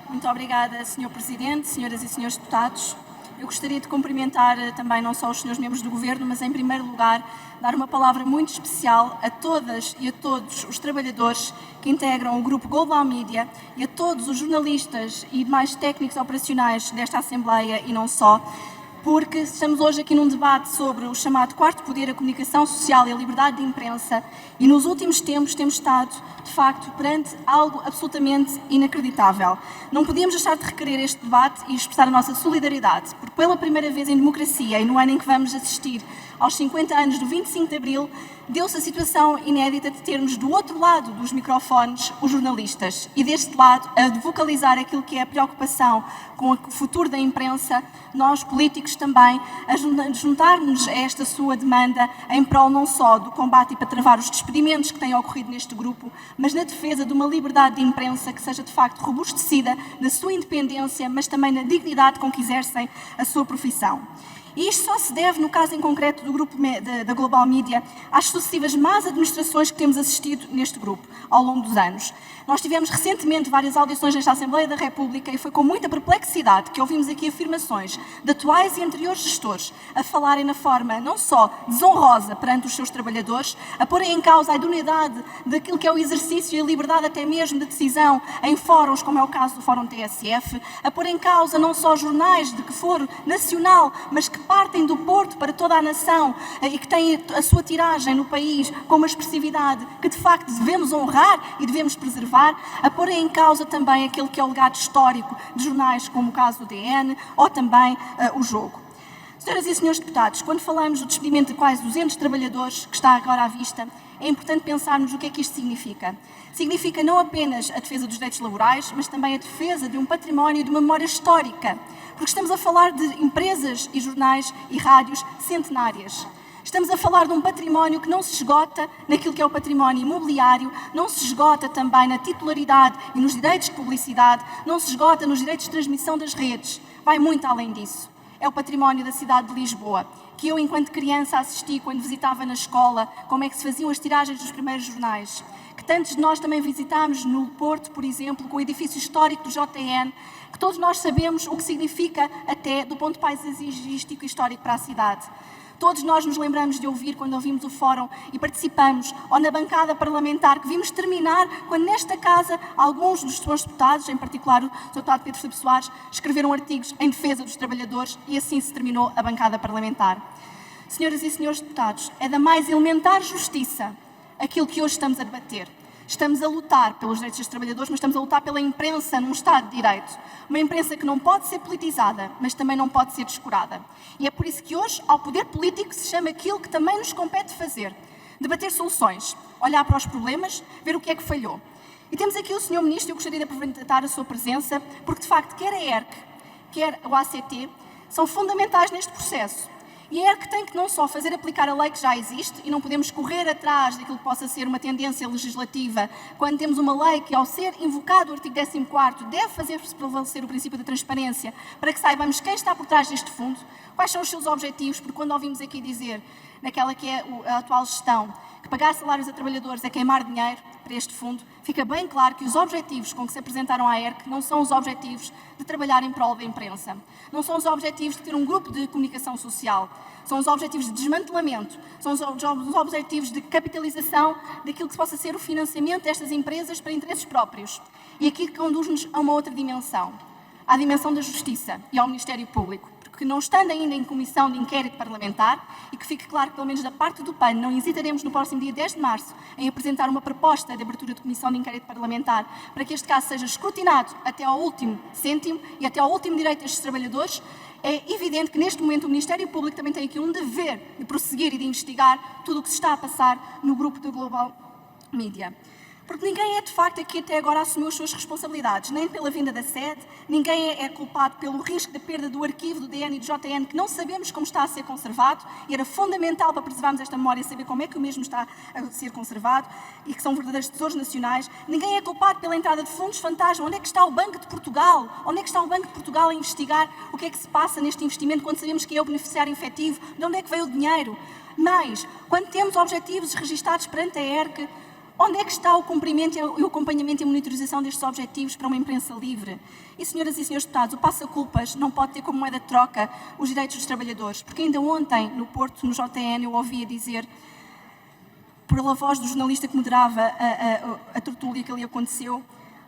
Muito obrigada, Sr. Presidente, senhoras e senhores deputados. Eu gostaria de cumprimentar também não só os senhores membros do Governo, mas em primeiro lugar dar uma palavra muito especial a todas e a todos os trabalhadores que integram o Grupo Global Media e a todos os jornalistas e demais técnicos operacionais desta Assembleia e não só, porque estamos hoje aqui num debate sobre o chamado quarto poder, a comunicação social e a liberdade de imprensa, e nos últimos tempos temos estado, de facto, perante algo absolutamente inacreditável. Não podíamos deixar de requerer este debate e expressar a nossa solidariedade, porque pela primeira vez em democracia e no ano em que vamos assistir aos 50 anos do 25 de Abril, deu-se a situação inédita de termos do outro lado dos microfones os jornalistas e deste lado a vocalizar aquilo que é a preocupação com o futuro da imprensa, nós políticos também, a juntarmos a esta sua demanda em prol não só do combate e para travar os despedimentos que têm ocorrido neste grupo, mas na defesa de uma liberdade de imprensa que seja de facto robustecida na sua independência, mas também na dignidade com que exercem a sua profissão. E isto só se deve, no caso em concreto do grupo da Global Media, às sucessivas más administrações que temos assistido neste grupo ao longo dos anos. Nós tivemos recentemente várias audições nesta Assembleia da República e foi com muita perplexidade que ouvimos aqui afirmações de atuais e anteriores gestores a falarem na forma não só desonrosa perante os seus trabalhadores, a porem em causa a idoneidade daquilo que é o exercício e a liberdade até mesmo de decisão em fóruns, como é o caso do Fórum TSF, a pôr em causa não só jornais de que for nacional, mas que partem do Porto para toda a nação e que têm a sua tiragem no país com uma expressividade que de facto devemos honrar e devemos preservar, a pôr em causa também aquele que é o legado histórico de jornais como o caso do DN ou também o Jogo. Senhoras e senhores deputados, quando falamos do despedimento de quase 200 trabalhadores que está agora à vista, é importante pensarmos o que é que isto significa. Significa não apenas a defesa dos direitos laborais, mas também a defesa de um património e de uma memória histórica, porque estamos a falar de empresas e jornais e rádios centenárias. Estamos a falar de um património que não se esgota naquilo que é o património imobiliário, não se esgota também na titularidade e nos direitos de publicidade, não se esgota nos direitos de transmissão das redes. Vai muito além disso. É o património da cidade de Lisboa, que eu, enquanto criança, assisti quando visitava na escola como é que se faziam as tiragens dos primeiros jornais. Que tantos de nós também visitámos no Porto, por exemplo, com o edifício histórico do JN, que todos nós sabemos o que significa até do ponto paisagístico e histórico para a cidade. Todos nós nos lembramos de ouvir quando ouvimos o fórum e participamos, ou na bancada parlamentar, que vimos terminar quando nesta casa alguns dos seus deputados, em particular o Sr. deputado Pedro Filipe Soares, escreveram artigos em defesa dos trabalhadores e assim se terminou a bancada parlamentar. Senhoras e senhores deputados, é da mais elementar justiça aquilo que hoje estamos a debater. Estamos a lutar pelos direitos dos trabalhadores, mas estamos a lutar pela imprensa num Estado de Direito. Uma imprensa que não pode ser politizada, mas também não pode ser descurada. E é por isso que hoje, ao poder político, se chama aquilo que também nos compete fazer. Debater soluções, olhar para os problemas, ver o que é que falhou. E temos aqui o Sr. Ministro, eu gostaria de aproveitar a sua presença, porque de facto quer a ERC, quer o ACT, são fundamentais neste processo. E a ERC tem que não só fazer aplicar a lei que já existe, e não podemos correr atrás daquilo que possa ser uma tendência legislativa, quando temos uma lei que, ao ser invocado o artigo 14º, deve fazer prevalecer o princípio da transparência, para que saibamos quem está por trás deste fundo, quais são os seus objetivos, porque quando ouvimos aqui dizer, naquela que é a atual gestão, que pagar salários a trabalhadores é queimar dinheiro para este fundo, fica bem claro que os objetivos com que se apresentaram à ERC não são os objetivos de trabalhar em prol da imprensa. Não são os objetivos de ter um grupo de comunicação social. São os objetivos de desmantelamento, são os objetivos de capitalização daquilo que possa ser o financiamento destas empresas para interesses próprios. E aqui conduz-nos a uma outra dimensão, à dimensão da justiça e ao Ministério Público. Que não estando ainda em comissão de inquérito parlamentar, e que fique claro que, pelo menos da parte do PAN, não hesitaremos no próximo dia 10 de março em apresentar uma proposta de abertura de comissão de inquérito parlamentar para que este caso seja escrutinado até ao último cêntimo e até ao último direito destes trabalhadores, é evidente que neste momento o Ministério Público também tem aqui um dever de prosseguir e de investigar tudo o que se está a passar no grupo da Global Media. Porque ninguém é, de facto, aqui até agora assumiu as suas responsabilidades, nem pela vinda da sede, ninguém é culpado pelo risco da perda do arquivo do DN e do JN, que não sabemos como está a ser conservado, e era fundamental para preservarmos esta memória saber como é que o mesmo está a ser conservado, e que são verdadeiros tesouros nacionais. Ninguém é culpado pela entrada de fundos fantasma. Onde é que está o Banco de Portugal? Onde é que está o Banco de Portugal a investigar o que é que se passa neste investimento, quando sabemos que é o beneficiário efetivo? De onde é que veio o dinheiro? Mas, quando temos objetivos registados perante a ERC, Onde é que está o cumprimento e o acompanhamento e a monitorização destes objetivos para uma imprensa livre? E, senhoras e senhores deputados, o passa-culpas não pode ter como moeda de troca os direitos dos trabalhadores, porque ainda ontem, no Porto, no JN, eu ouvia dizer, pela voz do jornalista que moderava a tertúlia que ali aconteceu,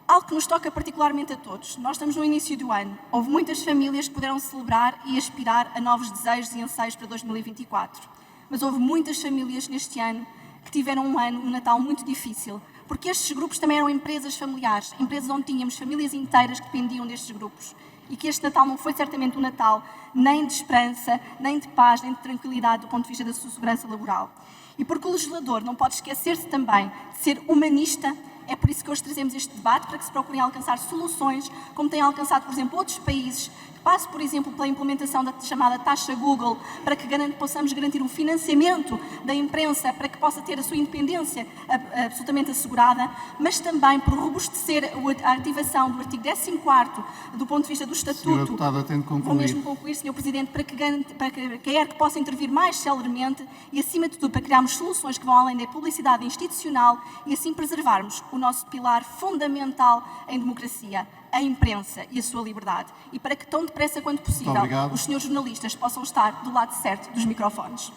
algo que nos toca particularmente a todos. Nós estamos no início do ano. Houve muitas famílias que puderam celebrar e aspirar a novos desejos e anseios para 2024. Mas houve muitas famílias neste ano que tiveram um Natal muito difícil, porque estes grupos também eram empresas familiares, empresas onde tínhamos famílias inteiras que dependiam destes grupos. E que este Natal não foi certamente um Natal nem de esperança, nem de paz, nem de tranquilidade do ponto de vista da sua segurança laboral. E porque o legislador não pode esquecer-se também de ser humanista, é por isso que hoje trazemos este debate, para que se procurem alcançar soluções, como têm alcançado, por exemplo, outros países, que passe, por exemplo, pela implementação da chamada taxa Google, para que possamos garantir o financiamento da imprensa, para que possa ter a sua independência absolutamente assegurada, mas também por robustecer a ativação do artigo 14º, do ponto de vista do Estatuto. Senhora deputada, tem de concluir. Vou mesmo concluir, Sr. Presidente, para que a ERC possa intervir mais celeremente e, acima de tudo, para criarmos soluções que vão além da publicidade institucional e assim preservarmos o nosso pilar fundamental em democracia, a imprensa e a sua liberdade. E para que tão depressa quanto possível os senhores jornalistas possam estar do lado certo dos microfones.